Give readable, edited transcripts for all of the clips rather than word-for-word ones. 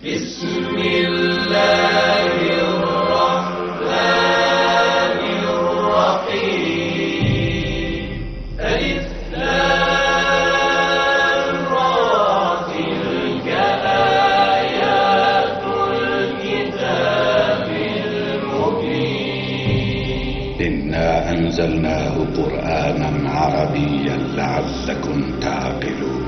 بسم الله الرحمن الرحيم. ألف لام را تلك آيات الكتاب المبين. إنا أنزلناه قرآنا عربيا لعلكم تعقلون.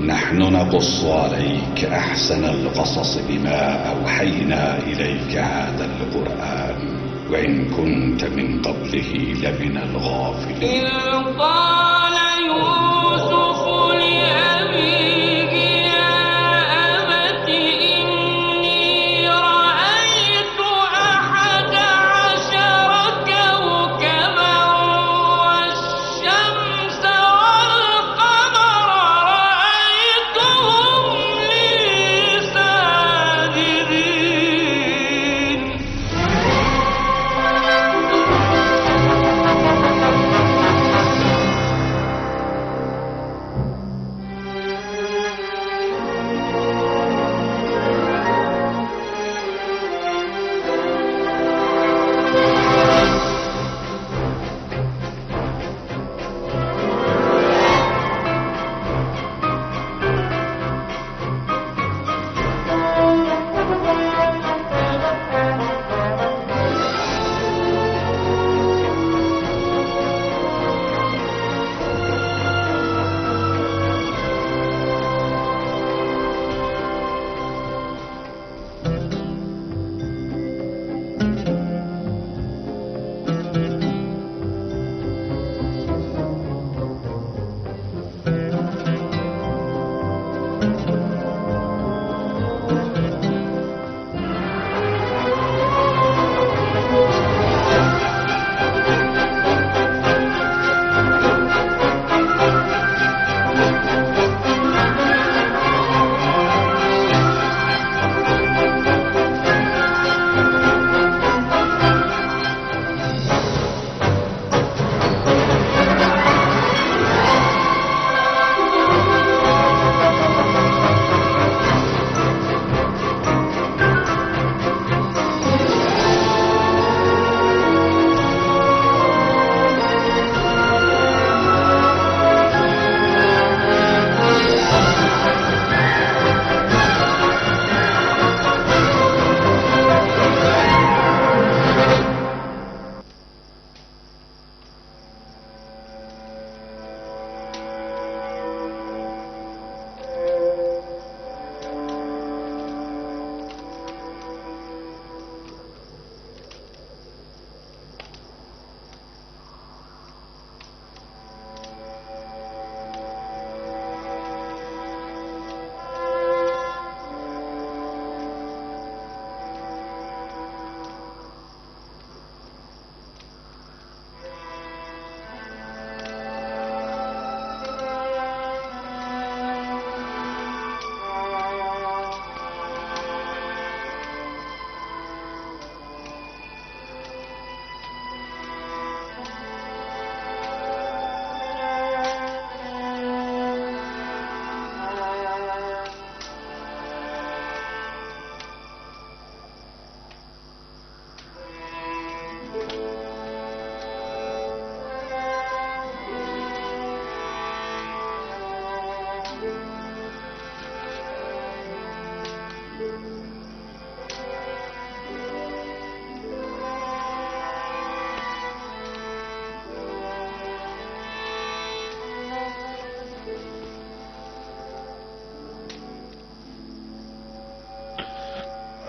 نحن نقص عليك أحسن القصص بما أوحينا إليك هذا القرآن وإن كنت من قبله لمن الغافلين. إذ قال يوسف لأبيه يا أبت إني رأيت 11 كوكبا والشمس والقمر رأيتهم لي ساجدين.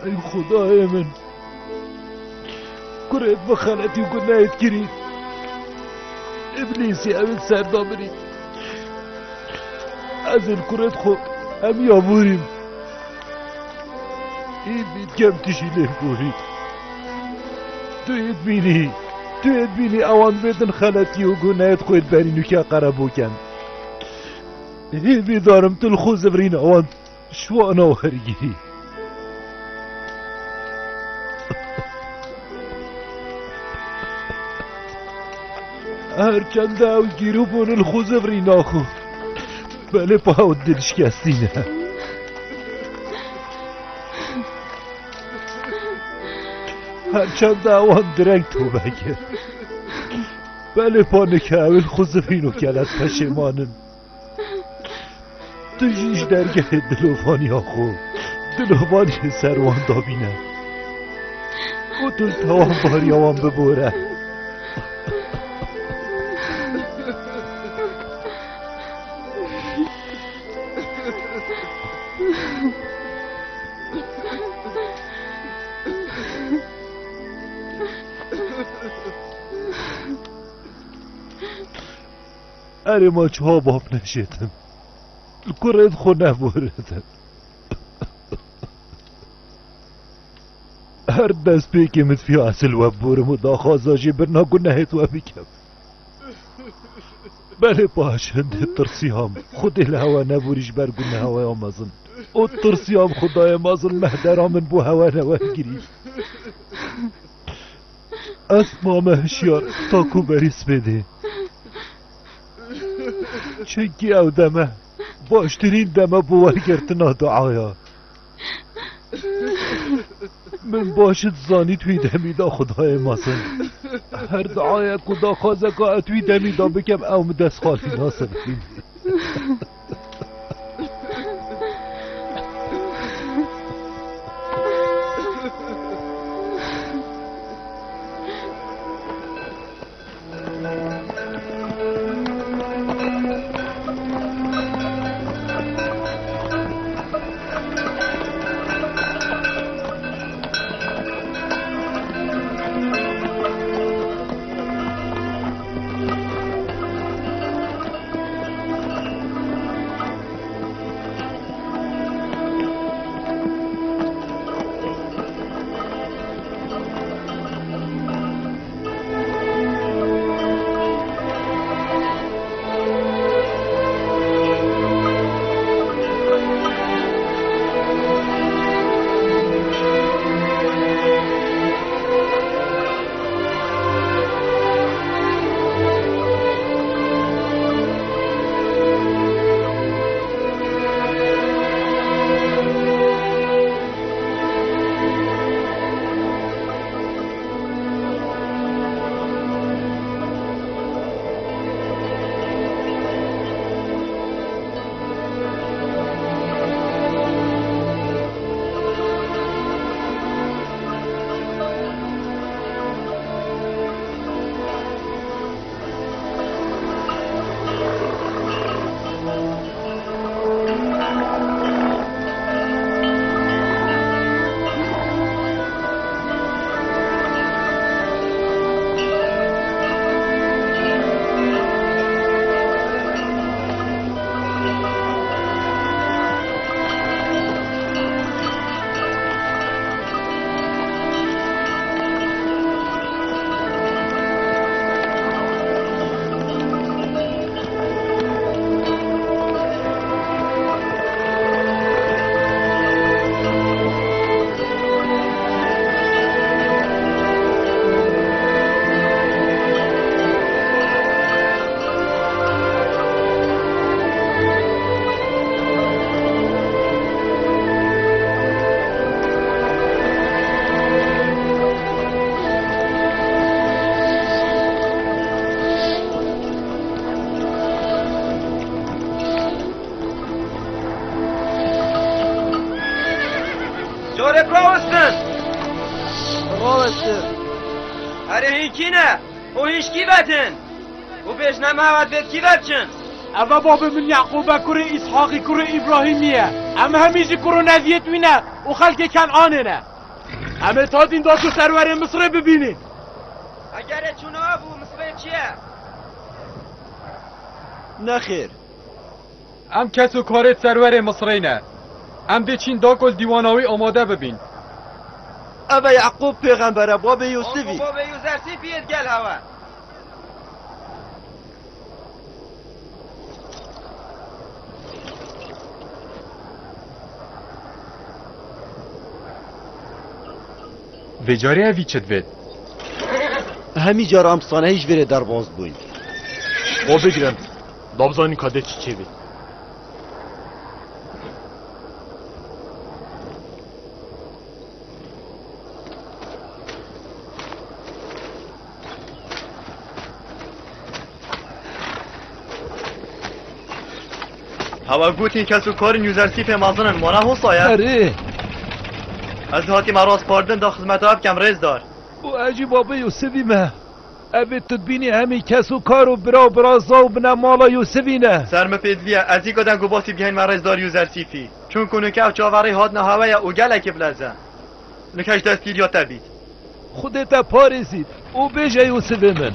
ای خدای من، کرد بخانتی و گناهت کرید. ابلیسی همین سردا برید. از این کرد خو هم یابوریم. این بید کم تشیله بورید. توید بینی اوان بیدن خانتی و گناهت خوید برینو که قربو کن. این بیدارم تل خوز برین اوان شوانا و هرگیری. هرچند او گیرو بون الخوزه برینا خو بله پاود دل شکستینه. هرچند اوان درنگ تو بگه بله پانکه اول خوزفینو کلت پشمانن تجیش درگه دلوفانی ها خوب دلوفانی سروان دابینه و دل توان باری اوان ببوره اره ما چه باب نشیدم الكرة خو نبوردم هر دست بیکمت فی اصل و بورم و دا خوازاجی برنا گناهت و بیکم بله باشنده ترسیام خود الهوا نبوریش بر گناه هوای آمازن او ترسیام خدای مازن مهدرامن بو هوا نوار گیری اسما مهشیار تاکو بریس بده چنکی او دمه باشترین دمه بوارگرتنا دعایا من باشد زانی توی دمیدا خدای مازن هر دعای کدا خوازه که توی دمیدا بکم او دست خالی ناسن شورت راوستن راوستن هره هیکی نه او هیچکی بتن او پیش نمهوت بید کی بچن اما باب من یعقوب کره اسحاقی کره ابراهیمیه اما همیشه کره نزیت وینه و خلق کنعانه نه اما تا دین داشو سرور مصر ببینین اگر چونه ابو مصر چیه؟ نخیر ام کس و کارت سرور مصرینه ام بچین دا کل دیواناوی آماده ببین ابا یعقوب پیغمبره باب یوسفی باب یوزرسی پیت گل هوا وجاره اوی چد وید همی جا رامسانه هیچ وره در باز بوین با بگیرم دابزانی کاده چی بید هوا گوتین کسو کار یوزرسیف مازنن مانا حسایا اره از هاتی مراس پاردن دا خدمت ها بکم رز دار و اجی بابا یوسفی ما اوه تدبینی همی کسو کارو برازا و بنا مالا یوسفی نه سرم پیدویه از این کدن گوباسی بگین مرز دار یوزرسیفی چون کنو که چاوری هاد نهاوه یا اوگل اکی بلزه نکش دستگیر یا تبید خودت پارزید او بیجه یوسف من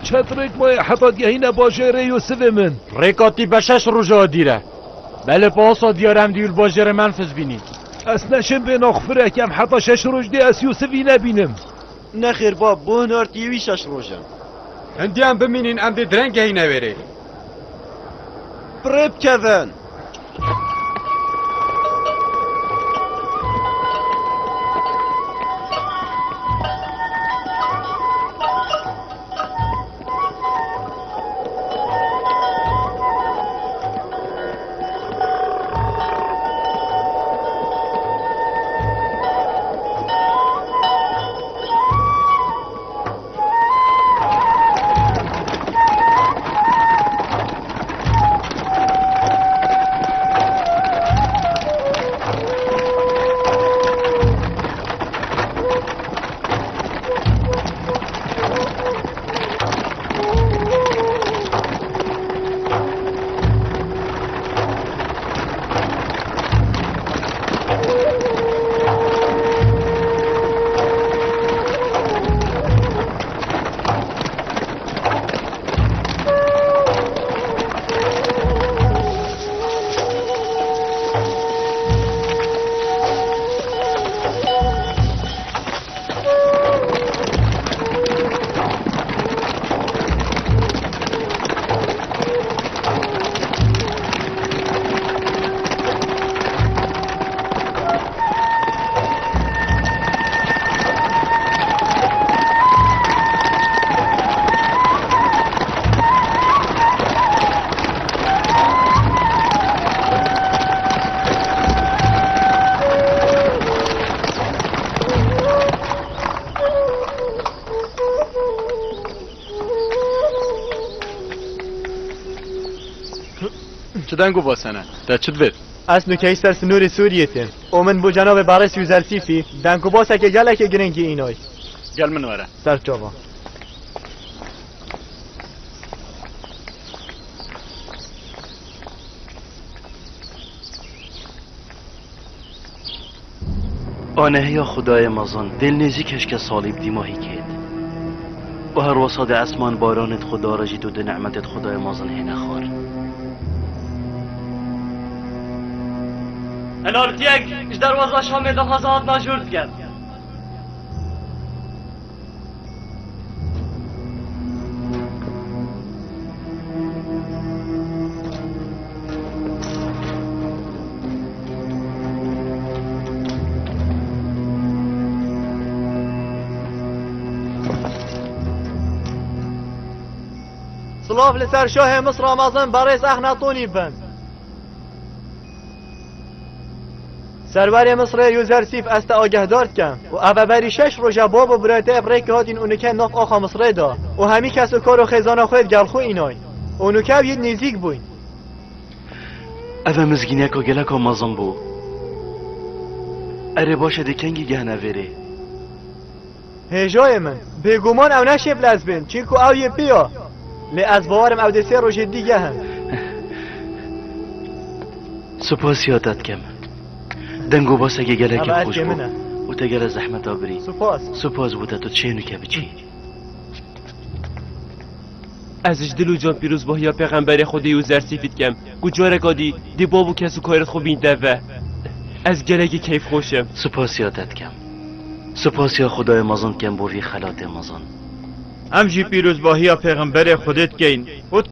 چطرک مای حتی گهینه باشه ره یوسف من ریکاتی بشش روژا دیره بله پاسا دیارم دیول باجر منفذ بینی از نشم به نخفره کم حتی 6 روز دی از یوسفی نبینم نخیر باب بو هنار تیوی 6 روزم هندی هم بمینین ام دی درنگ هی نویره برب کفن دنگو باسنه در چت بید از نوکه سر سنور سوریتیم اومن بو جناب بارس یوزرسیفی دنگو باسه که گله که گرنگی اینای گل من وره سر چاوا آنه یا خدای مازن دل نزیکش که صلیب دیماهی کرد و هر وساد اسمان بارانت خدا را جید و ده نعمتت خدای مازن هی نخوار الارتیک اش دروازه شامه ده هزاد ناجورد کرد صلاف لسر شاه مصر رمضان باريس اخناطوني بن سرور مصر یوزرسیف است آگهدار کن و اوبری 6 روزه باب و براته بریک هاتین اونکه ناف آخا مصر دا و همی کس و کار و خزانه خود گلخو اینای اونکه یه نزیک بوین اوه مزگینه که گله که مازن بو اره باشه دکنگی گهنه وره هجای من بگومان او نشیب لزبین چیکو او یه بیا لی از باورم او دسته روژه دیگه هم سپاس یادت کم دنگو باسه که گله که خوش بو و تا گله زحمت ها بری سپاس بوده تو چه نکه بچی ازش دلو جان پیروز با یا پیغمبر خود یوزرسیفیت کم گجاره کادی دی بابو کسو کارت خوب این دوه از گله که کیف خوشم سپاس یادت کم سپاس یا خدای مازن کم بوی خلات مازن ام جی پیروز با یا پیغمبر خودت کین